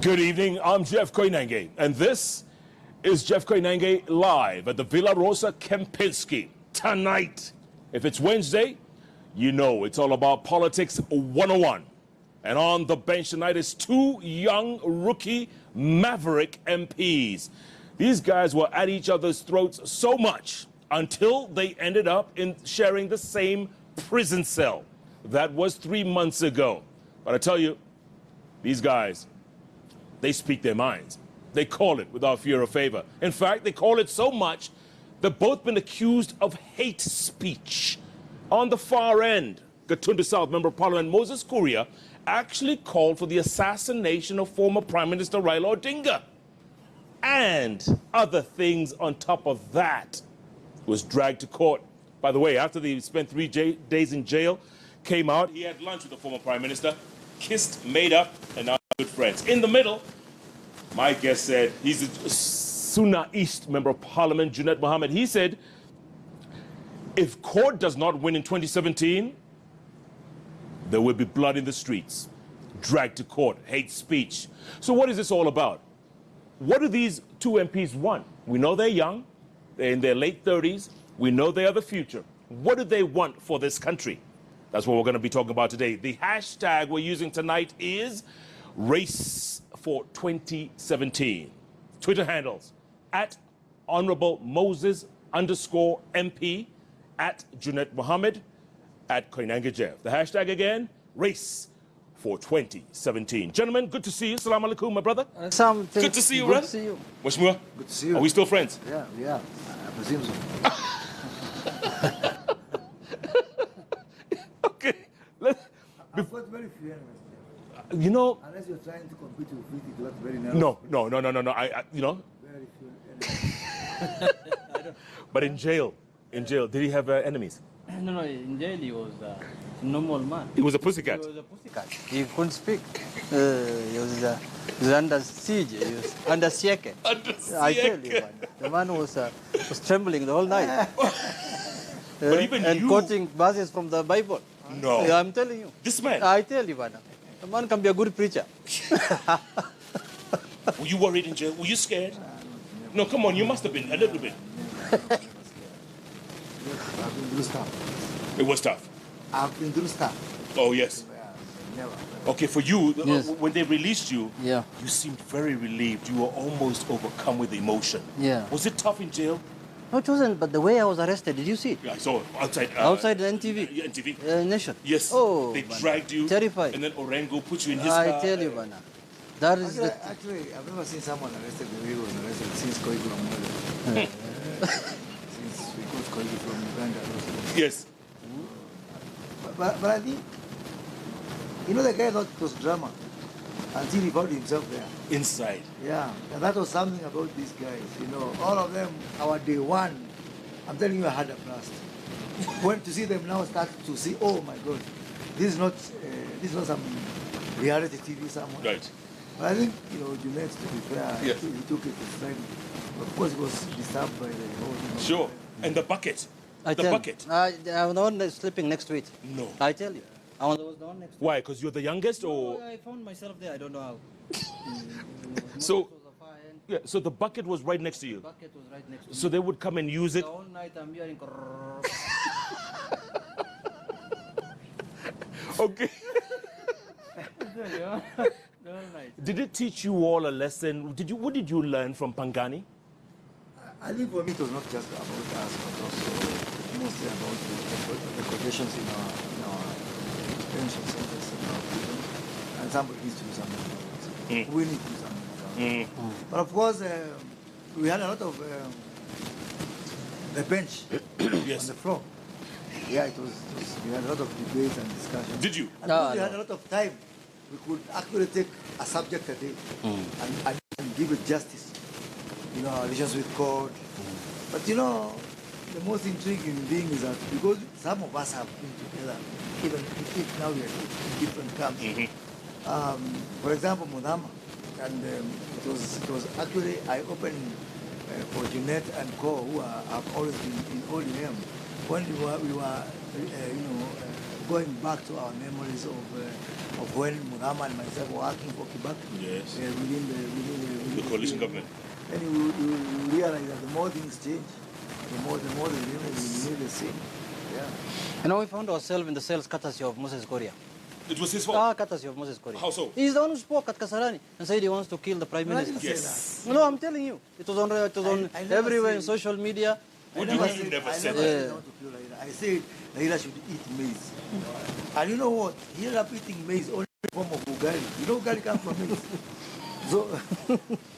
Good evening, I'm Jeff Koinange, and this is Jeff Koinange live at the Villa Rosa Kempinski. Tonight, if it's Wednesday, you know it's all about politics 101. And on the bench tonight is two young rookie maverick MPs. These guys were at each other's throats so much until they ended up in sharing the same prison cell. That was 3 months ago. But I tell you, these guys, they speak their minds. They call it without fear or favor. In fact, they call it so much, they've both been accused of hate speech. On the far end, Gatunda South Member of Parliament Moses Kuria actually called for the assassination of former Prime Minister Raila Odinga. And other things on top of that. Was dragged to court. By the way, after he spent 3 days in jail, came out, he had lunch with the former Prime Minister, kissed, made up, and now good friends. In the middle, my guest said, he's a Suna East Member of Parliament, Junet Mohamed. He said, if court does not win in 2017, there will be blood in the streets. Dragged to court, hate speech. So what is this all about? What do these two MPs want? We know they're young. They're in their late 30s. We know they are the future. What do they want for this country? That's what we're going to be talking about today. The hashtag we're using tonight is Race for 2017. Twitter handles at Honorable Moses _MP, at Junet Mohamed, at Koinange Jeff. The hashtag again, Race for 2017. Gentlemen, good to see you. Assalamu alaikum, my brother. Good to see you, Good brother. to see you. Washmua? Good to see you. Are we still friends? Yeah, I presume so. Okay. I've got very few enemies. You know, Unless you're trying to compete with Viti, you got very narrow. no. You know, Very few enemies. but in jail, did he have enemies? No, in jail he was a normal man. He was a pussycat. He was a pussycat. He couldn't speak. He was under siege. He was under siege. I tell you, man, the man was trembling the whole night. But even and you... quoting verses from the Bible. No. Yeah, I'm telling you. This man? I tell you, man. The man can be a good preacher. Were you worried in jail? Were you scared? No, come on, you must have been a little bit. I've been through stuff. It was tough. I've been through stuff. Oh, yes. Never. Okay, for you, Yes. when they released you, Yeah. you seemed very relieved. You were almost overcome with emotion. Yeah. Was it tough in jail? No, it wasn't, but the way I was arrested, did you see it? Yeah, I saw it outside. Outside the NTV. Yeah, NTV. Nation. Yes. Oh, They man. dragged you. Terrified. And then Orengo put you in his I car. tell you, man. That is Actually, I've never seen someone arrested the way he was arrested since Koiku Amole. Since we got Koiku from Uganda. Yes. But I think, you know, the guy thought it was drama until he found himself there. Inside. Yeah, and that was something about these guys. You know, all of them, our day one, I'm telling you, I had a blast. When to see them now start to see, oh my God, this is not some reality TV somewhere. Right. But I think, you know, Junet, to be fair, Yes. he took it as friend. Of course, he was disturbed by the whole, you know, Sure. And the bucket. I The tell bucket. You, I'm the one that's sleeping next to it. No. I tell you. I was the one next to Why? Because you're the youngest, it. or I found myself there. I don't know how. So- It was a fire and yeah? So the bucket was right next to you. the bucket was right next to So me. they would come and use it. The whole night I'm hearing. Okay. The whole night. Did it teach you all a lesson? What did you learn from Pangani? I think for me it was not just about us, but also mostly about the conditions in our detention centers in our prison. And somebody needs to do something about it. We need to do something about it. But of course, we had a lot of the bench on Yes. the floor. Yeah, we had a lot of debates and discussions. Did you? And because we had a lot of time, we could actually take a subject a day and give it justice. You know, our relations with God. But you know, the most intriguing thing is that because some of us have been together, even if now we are in different camps. For example, Mudama, and it was actually eye-opening for Junet and Co, who have always been in ODM. When we were going back to our memories of when Muhammad and myself were working for Kibaki. Yes. Within The coalition government. And you realize that the more things change, the more the remain the same. Yeah. You know, we found ourselves in the cells courtesy of Moses Kuria. It was his fault. Courtesy of Moses Kuria. How so? He's the one who spoke at Kasarani and said he wants to kill the Prime No, I Minister. didn't say Yes. No, I'm telling you. It was on, I never everywhere in said- social media. What do you mean you never said I that? never said I want to kill Raila. I said Raila should eat maize. And you know what? He ended up eating maize only in the form of ugali. You know ugali comes from maize. So,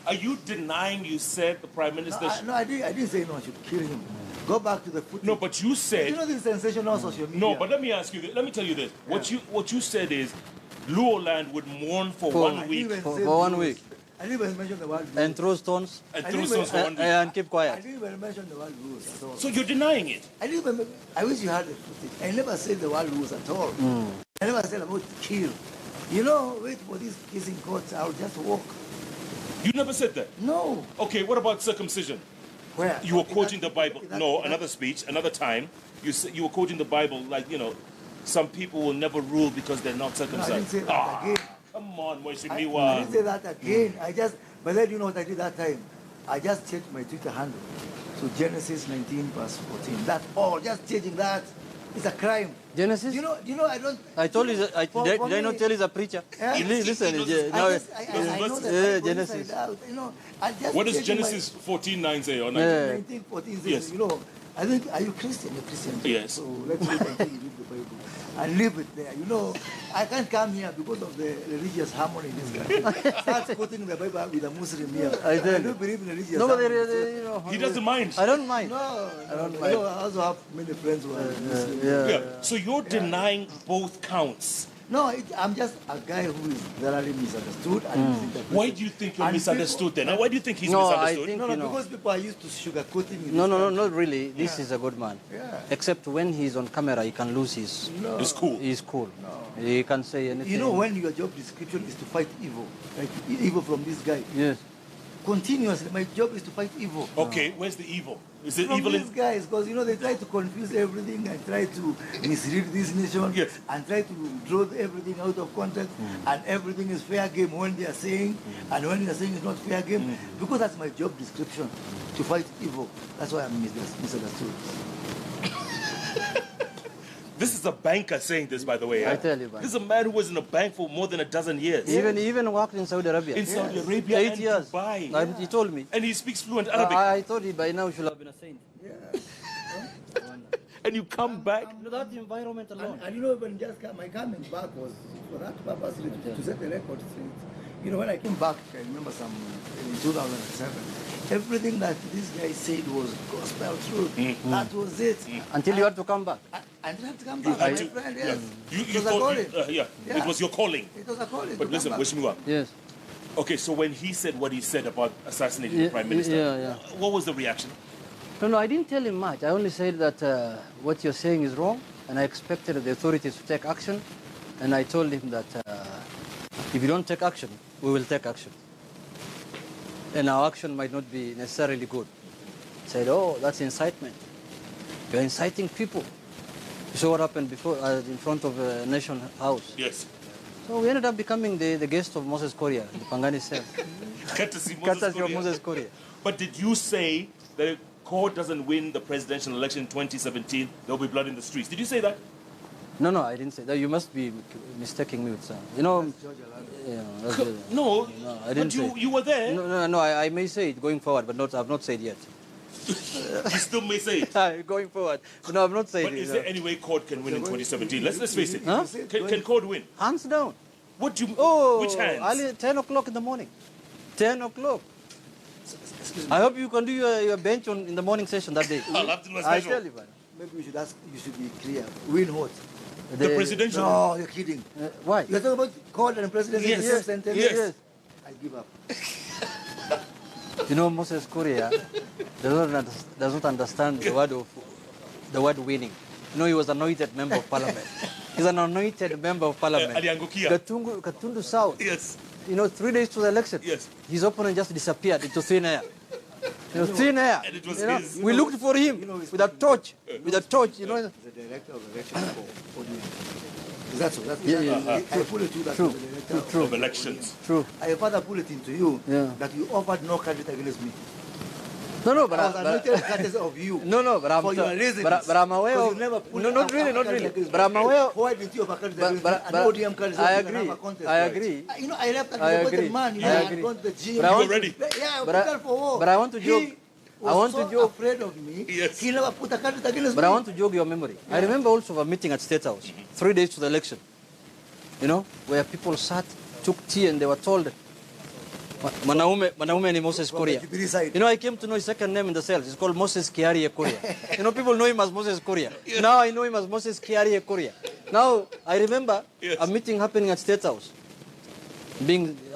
Are you denying you said the Prime Minister... I didn't say no one should kill him. Go back to the footage. No, but you said... You know the sensational social media? No, but let me ask you this. Let me tell you this. What you said is Luoland would mourn for For- 1 I week didn't For say 1 blues. week. I didn't even mention the word blues. And throw stones and I throw didn't stones for 1 week. and keep I quiet. didn't even mention the word blues at all. So you're denying it. I wish you had the footage. I never said the word blues at all. I never said about kill. You know, wait for this case in court, I'll just walk. You never said that. No. Okay, what about circumcision? Where? You were quoting the Bible. In that- No, another speech, another time. You were quoting the Bible like, some people will never rule because they're not No, I circumcised. didn't say that again. Come on, I Mweshimiwa. didn't say that again. But then you know what I did that time? I just changed my Twitter handle to Genesis 19 verse 14. That's all. Just changing that. It's a crime. Genesis? You know, I don't. I told you, did I not tell you he's a preacher? Yeah. Listen, I now, know that Yeah, Bible Genesis. inside out. I just What does changing my- Genesis 14:9 say or 19? Yeah. 19, 14 says, Yes. I think, are you Christian? You're Christian. Yes. So let's wait until you read the Bible. And leave it there. I can't come here because of the religious harmony in this country. Start quoting the Bible with a Muslim here. I tell you. don't believe in religious No, but harmony. He doesn't mind. I don't mind. No, I don't I also have many friends who are Muslim. Yeah. So you're denying both counts. No, I'm just a guy who is thoroughly misunderstood and misinterpreted. Why do you think you're And misunderstood then? Why do you think he's No, I misunderstood? think- No, you know. because people are used to sugarcoating in No, this country. not really. This is a good man. Yeah. Except when he's on camera, he can lose his. No. It's cool. He's cool. He can say anything. You know, when your job description is to fight evil, like evil from this guy, Yes. continuously, my job is to fight evil. Okay, where's the evil? Is it From evil these in... guys, because they try to confuse everything and try to mislead this nation Yes. and try to draw everything out of context and everything is fair game when they are saying and when they are saying it's not fair game because that's my job description, to fight evil. That's why I'm misunderstood. This is a banker saying this, by the way. I tell you, man. This is a man who was in a bank for more than a dozen years. Even worked in Saudi Arabia. In Saudi Arabia 8 and years. Dubai. He told me. And he speaks fluent Arabic. I thought he by now should have been a saint. And you come back... That environment alone. And when my coming back was for that purpose, to set the record straight. When I came back, I remember in 2007, everything that this guy said was gospel truth. That was it. Until you had to come back. I didn't have to come back, had my to- friend, yeah. yes. You It was a thought... calling. It was your calling. It was a calling. But to listen, come back. Mweshimiwa. Yes. Okay, so when he said what he said about assassinating the Prime Minister, Yeah. what was the reaction? No, I didn't tell him much. I only said that what you're saying is wrong, and I expected the authorities to take action. And I told him that if you don't take action, we will take action. And our action might not be necessarily good. He said, oh, that's incitement. You're inciting people. You saw what happened before in front of Nation House. Yes. So we ended up becoming the guest of Moses Kuria, the Pangani cell. Courtesy Courtesy of Kuria. Moses Kuria. But did you say that if court doesn't win the presidential election in 2017, there'll be blood in the streets? Did you say that? No, I didn't say that. You must be mistaking me with some. No, I didn't but say. you were there. No, I may say it going forward, but I've not said yet. You still may say it. Going forward. No, I've not said But it. is there any way court can win in 2017? Let's face it. Huh? Can court win? Hands down. What do you... Oh, which hands? early 10 o'clock in the morning. 10 o'clock. I hope you can do your bench in the morning session that day. I'll have to do a I special. tell you, man. Maybe you should be clear. Win what? The presidential... No, you're kidding. Why? You're talking about court and presidency in the same sentence? Yes. I give up. You know, Moses Kuria does not understand the word winning. You know, he was anointed member of parliament. He's an anointed member of parliament. Aliangukia. Katundu South. Yes. 3 days to the election. Yes. His opponent just disappeared into thin air. Thin air. And it was You know, his. we looked for him with a torch. With a torch, He's the director of election for ODM. Is that so? That's, I put it to that True. True. Of elections. True. I further put it into you Yeah. that you offered no candidate against me. No, but I was anointed courtesy of you. No, but I'm for your reasons. but I'm aware Because of you never put no, not really, not really. But I'm aware. Why didn't you offer candidate against But, me? but, An ODM candidate I you can agree. have a contest, I right? agree. You know, I left I a agree. man. You I know, I had agree. gone to the gym. But I want You were ready. Yeah, But I- prepared for war. but I want to joke. He I want was to so joke. afraid of me. Yes. He never put a candidate against But me. I want to jog your memory. I remember also of a meeting at State House, 3 days to the election. You know, where people sat, took tea, and they were told, Manaume ni Moses From Kuria. the Jubilee side. You know, I came to know his second name in the cells. It's called Moses Kiarie Kuria. You know, people know him as Moses Kuria. Now I know him as Moses Kiarie Kuria. Now, I remember a meeting happening at State House.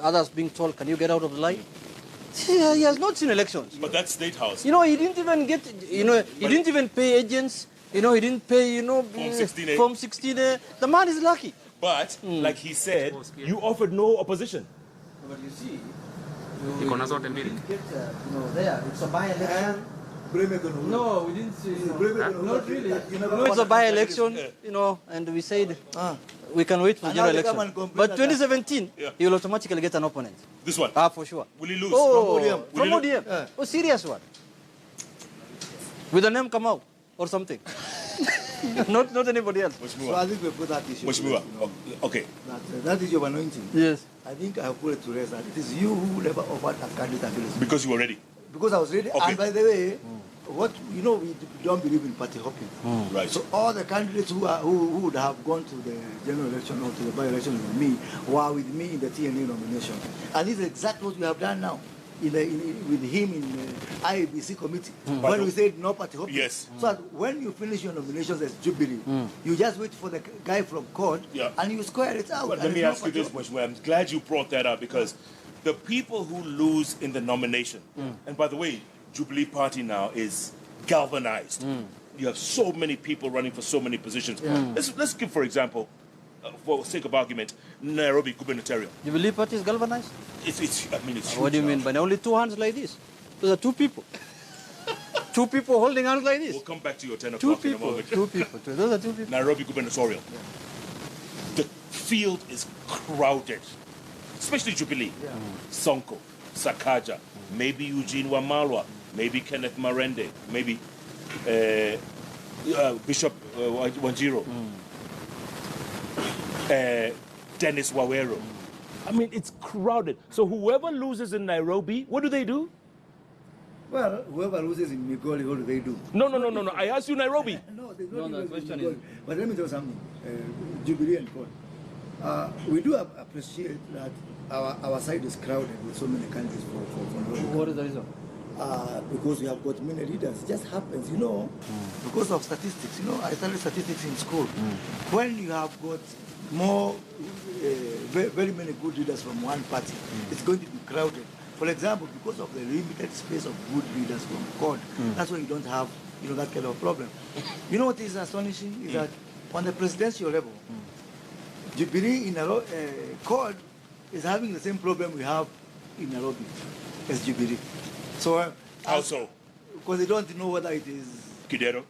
Others being told, can you get out of the line? He has not seen elections. But that's State House. You know, he didn't even get, he didn't even pay agents. You know, he didn't pay, Form 16A. Form 16A. The man is lucky. But, like he said, you offered no opposition. But you see, Iko na zote mbili. there, it's a by-election. No, we didn't say, not really. It's a by-election, and we said we can wait for the And now general they come election. and complain But that- 2017, he will automatically get an opponent. This one. For sure. Will he lose? Oh, ODM. from Will he ODM. Yeah. Oh, serious one. With the name come out or something. not anybody else. So I think we put that issue. Mheshimiwa, okay. That issue of anointing. Yes. I think I have put it to rest that it is you who never offered a candidate against me. Because you were ready. Because I was ready. Okay. And by the way, we don't believe in party hopping. Right. So all the candidates who would have gone to the general election or to the by-election with me were with me in the TNA nomination. And this is exactly what we have done now. With him in the IABC committee, when we said no party hopping. Yes. So that when you finish your nominations as Jubilee, you just wait for the guy from court and you square it out. But And let me it's ask no you this, party Mheshimiwa. I'm glad you brought that up because the people who lose in the nomination, and by the way, Jubilee Party now is galvanized. You have so many people running for so many positions. Let's give, for example, for sake of argument, Nairobi gubernatorial. You believe party is galvanized? It's huge. What do you mean? now. By only two hands like this? Those are two people. Two people holding hands like this. We'll come back to your 10 Two o'clock in a people. moment. Two people. Those are two people. Nairobi gubernatorial. The field is crowded, especially Jubilee. Sonko, Sakaja, maybe Eugene Wamalwa, maybe Kenneth Marende, maybe Bishop Wanjiro, Dennis Wawero. I mean, it's crowded. So whoever loses in Nairobi, what do? Well, whoever loses in Migori, what do they do? No. I asked you Nairobi. No, they No, don't the even question Migori. is- But let me tell you something. Jubilee and God. We do appreciate that our side is crowded with so many candidates for Nairobi. What is the reason? Because we have got many leaders. It just happens, because of statistics. I studied statistics in school. When you have got more, very many good leaders from one party, it's going to be crowded. For example, because of the limited space of good leaders from CORD, that's why you don't have, that kind of problem. You know what is astonishing is that on the presidential level, Jubilee in CORD is having the same problem we have in Nairobi as Jubilee. So, How so? because they don't know whether it is. Kidero?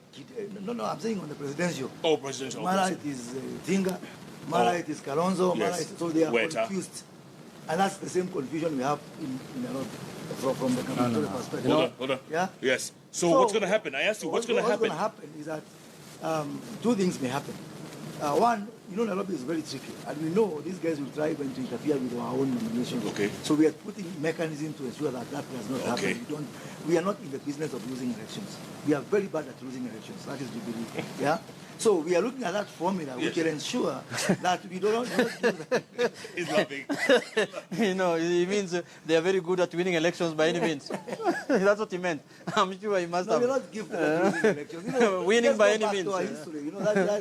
No, I'm saying on the presidential. Oh, presidential. Mara it is Tinga, Mara it is Kalonzo, Yes. Mara so they are Weta. confused. And that's the same confusion we have in Nairobi from the gubernatorial perspective. Hold on. Yeah? Yes. So what's going to happen? I asked you, what's going to What's happen? going to happen is that two things may happen. One, Nairobi is very tricky, and we know these guys will try even to interfere with our own nominations. Okay. So we are putting mechanisms to ensure that does not Okay. happen. We are not in the business of losing elections. We are very bad at losing elections. That is Jubilee. Yeah. So we are looking at that formula, which will ensure that we don't do that. He's laughing. It means they are very good at winning elections by any means. That's what he meant. I'm sure he must No, have. we're not gifted at losing elections. Winning just by go any back means. to our history.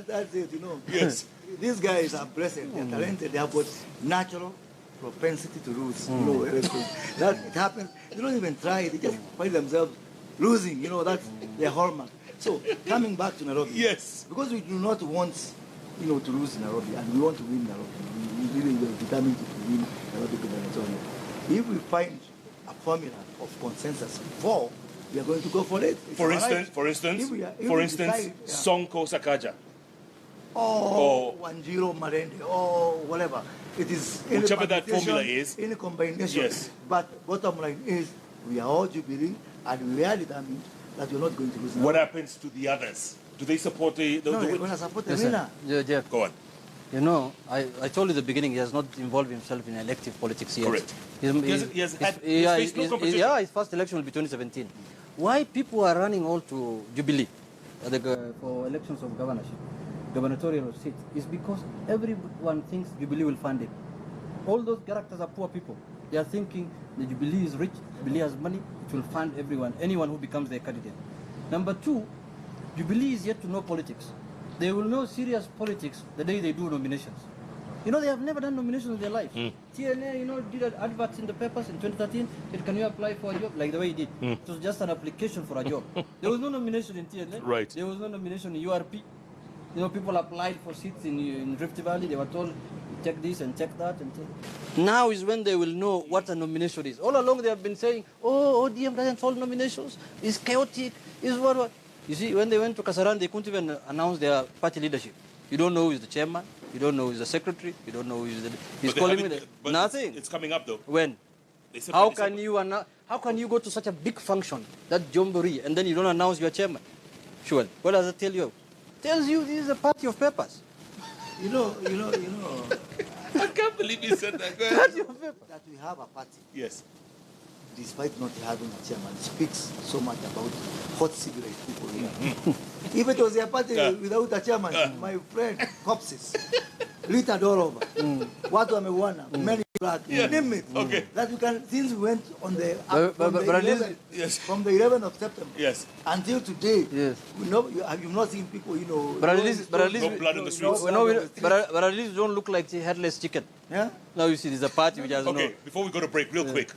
That's it. Yes. These guys are blessed. They're talented. They have got natural propensity to lose. Elections. That it happens. They don't even try. They just find themselves losing. That's their hallmark. So coming back to Nairobi. Yes. Because we do not want, to lose Nairobi, and we want to win Nairobi. We really were determined to win Nairobi gubernatorial. If we find a formula of consensus for, we are going to go for it. It's For all right. instance, If we decide, Sonko Sakaja. or 1-0 Marende or whatever. It is any Whichever that permutation, formula is. any combination. Yes. But bottom line is, we are all Jubilee, and we are determined that we're not going to lose. What happens to the others? Do they support the No, we're going to support the Listen, winner. Jeff, Go on. you know, I told you at the beginning, he has not involved himself in elective politics yet. Correct. He's faced no competition. his first election will be 2017. Why people are running all to Jubilee for elections of governorship, gubernatorial seat, is because everyone thinks Jubilee will fund him. All those characters are poor people. They are thinking the Jubilee is rich, Jubilee has money, it will fund everyone, anyone who becomes their candidate. Number two, Jubilee is yet to know politics. They will know serious politics the day they do nominations. You know, they have never done nominations in their life. TNA, you know, did adverts in the papers in 2013. Said, can you apply for a job? Like the way he did. It was just an application for a job. There was no nomination in TNA. Right. There was no nomination in URP. You know, people applied for seats in Rift Valley. They were told, check this and check that. Now is when they will know what a nomination is. All along they have been saying, oh, ODM doesn't hold nominations. It's chaotic. It's what. You see, when they went to Kasaran, they couldn't even announce their party leadership. You don't know who is the chairman. You don't know who is the secretary. You don't know who is the... He's calling me nothing. It's coming up though. When? How can you go to such a big function, that Jombori, and then you don't announce your chairman? Sure. What does it tell you? Tells you this is a party of papers. You know. I can't believe you said that. Go ahead. Party of papers. That we have a party, Yes. despite not having a chairman, speaks so much about hot cigarette people here. If it was a party without a chairman, my friend, corpses, littered all over. What wamewana, many blood, name it. Okay. That you can, since we went on the, But at least- Yes. from the 11th of September Yes. until today, Yes. we know, you've not seen people, you know. But at least, No blood in the streets. but at least you don't look like the headless chicken. Yeah? Now you see, there's a party which has Okay, before we go to break, real quick.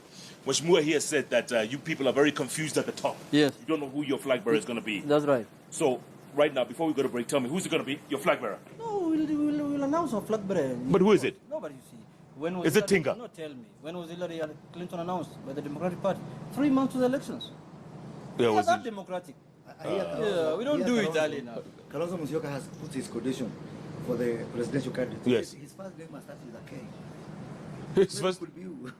Mheshimiwa here said that you people are very confused at the top. Yes. You don't know who your flag bearer is going to be. That's right. So, right now, before we go to break, tell me, who's it going to be? Your flag bearer? No, we'll announce our flag bearer. But who is it? Nobody, you see. When was Is it Hillary- Tinga? No, tell me. When was Hillary Clinton announced by the Democratic Party? 3 months to the elections. Yeah, We are was that it? democratic. Yeah, we don't do it early now. Kalonzo Musyoka has put his condition for the presidential candidate. Yes. His first name must start with a K. His first... Could be you.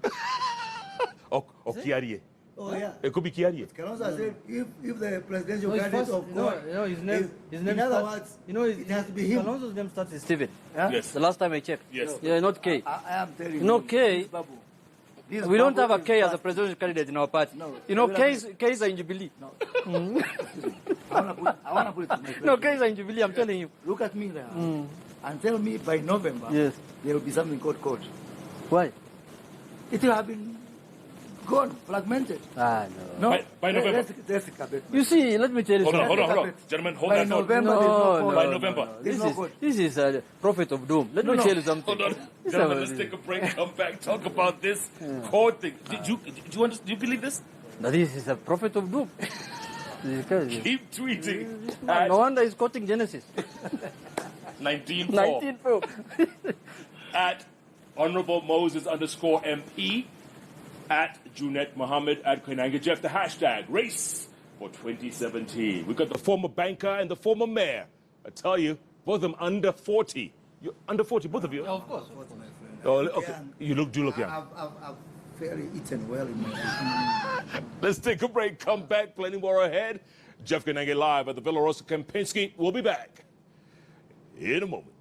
Or Kiarie. Oh, yeah. It could be Kiarie. Kalonzo said if the presidential No, his candidate first, of God, his name, in other words, it has to be him. Kalonzo's name starts with Steven. Yeah? Yes. The last time I checked. Yes. Yeah, not K. I am telling you. No, K. this Babu, this We don't have Babu a K is as a fast. presidential candidate in our party. No. You know, We don't K's are in Jubilee. No. I want to put it in my No, place. K's are in Jubilee, I'm telling you. Look at me there. And tell me by November, Yes. there will be something called code. Why? It will have been gone, fragmented. Ah, no. No. By November. Let's recap. You see, let me tell you Hold on, something. hold on. Gentlemen, hold By that thought. November, No, there's no no, code. By no, November. no. There's no code. This is a prophet of doom. Let me no. tell you something. Hold on. This Gentlemen, is- let's take a break, come back, talk about this court thing. Do you believe this? Now, this is a prophet of doom. This is crazy. Keep tweeting No at wonder he's quoting Genesis. 19.4 19 at Honorable Moses _MP at Junet Mohamed at Koinange Jeff, the hashtag race for 2017. We got the former banker and the former mayor. I tell you, both of them under 40. You're under 40, both of you? Of course. Oh, okay. You do look young. I've fairly eaten well in my life. Let's take a break, come back, plenty more ahead. Jeff Koinange live at the Villa Rosa Kempinski. We'll be back in a moment.